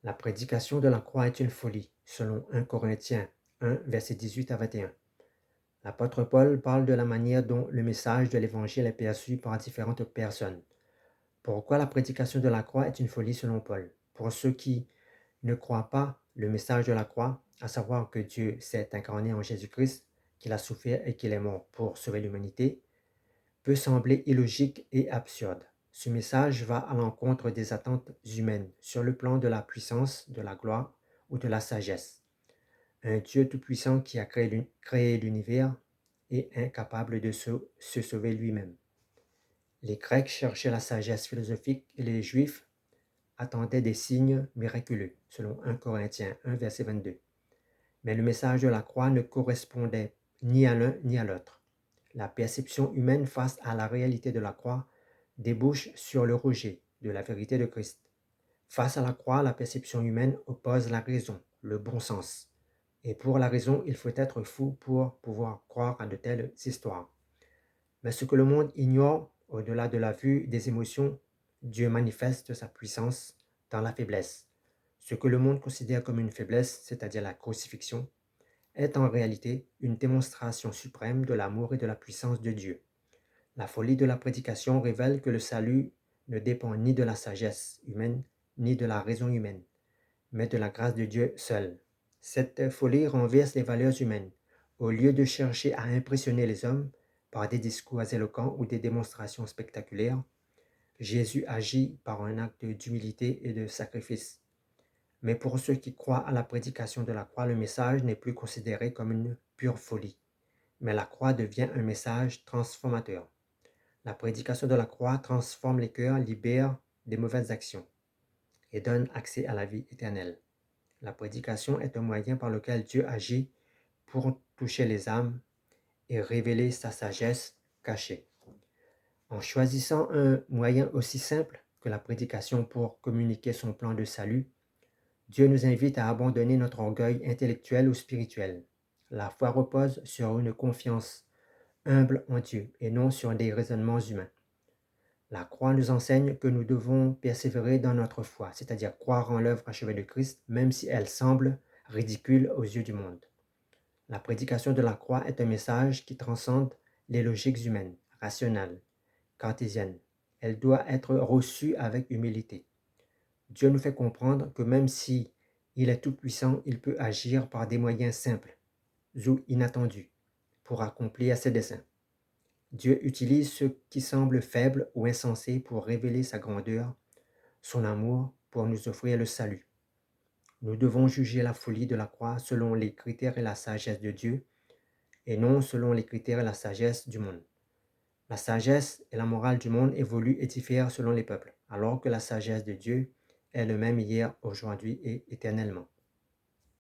La prédication de la croix est une folie, selon 1 Corinthiens 1, versets 18 à 21. L'apôtre Paul parle de la manière dont le message de l'Évangile est perçu par différentes personnes. Pourquoi la prédication de la croix est une folie selon Paul? Pour ceux qui ne croient pas le message de la croix, à savoir que Dieu s'est incarné en Jésus-Christ, qu'il a souffert et qu'il est mort pour sauver l'humanité, peut sembler illogique et absurde. Ce message va à l'encontre des attentes humaines sur le plan de la puissance, de la gloire ou de la sagesse. Un Dieu tout-puissant qui a créé l'univers est incapable de se sauver lui-même. Les Grecs cherchaient la sagesse philosophique et les Juifs attendaient des signes miraculeux, selon 1 Corinthiens 1, verset 22. Mais le message de la croix ne correspondait ni à l'un ni à l'autre. La perception humaine face à la réalité de la croix débouche sur le rejet de la vérité de Christ. Face à la croix, la perception humaine oppose la raison, le bon sens. Et pour la raison, il faut être fou pour pouvoir croire à de telles histoires. Mais ce que le monde ignore, au-delà de la vue des émotions, Dieu manifeste sa puissance dans la faiblesse. Ce que le monde considère comme une faiblesse, c'est-à-dire la crucifixion, est en réalité une démonstration suprême de l'amour et de la puissance de Dieu. La folie de la prédication révèle que le salut ne dépend ni de la sagesse humaine, ni de la raison humaine, mais de la grâce de Dieu seul. Cette folie renverse les valeurs humaines. Au lieu de chercher à impressionner les hommes par des discours éloquents ou des démonstrations spectaculaires, Jésus agit par un acte d'humilité et de sacrifice. Mais pour ceux qui croient à la prédication de la croix, le message n'est plus considéré comme une pure folie, mais la croix devient un message transformateur. La prédication de la croix transforme les cœurs, libère des mauvaises actions et donne accès à la vie éternelle. La prédication est un moyen par lequel Dieu agit pour toucher les âmes et révéler sa sagesse cachée. En choisissant un moyen aussi simple que la prédication pour communiquer son plan de salut, Dieu nous invite à abandonner notre orgueil intellectuel ou spirituel. La foi repose sur une confiance humble en Dieu et non sur des raisonnements humains. La croix nous enseigne que nous devons persévérer dans notre foi, c'est-à-dire croire en l'œuvre achevée de Christ, même si elle semble ridicule aux yeux du monde. La prédication de la croix est un message qui transcende les logiques humaines, rationnelles, cartésiennes. Elle doit être reçue avec humilité. Dieu nous fait comprendre que même si il est tout-puissant, il peut agir par des moyens simples ou inattendus pour accomplir ses desseins. Dieu utilise ce qui semble faible ou insensé pour révéler sa grandeur, son amour, pour nous offrir le salut. Nous devons juger la folie de la croix selon les critères et la sagesse de Dieu, et non selon les critères et la sagesse du monde. La sagesse et la morale du monde évoluent et diffèrent selon les peuples, alors que la sagesse de Dieu est le même hier, aujourd'hui et éternellement.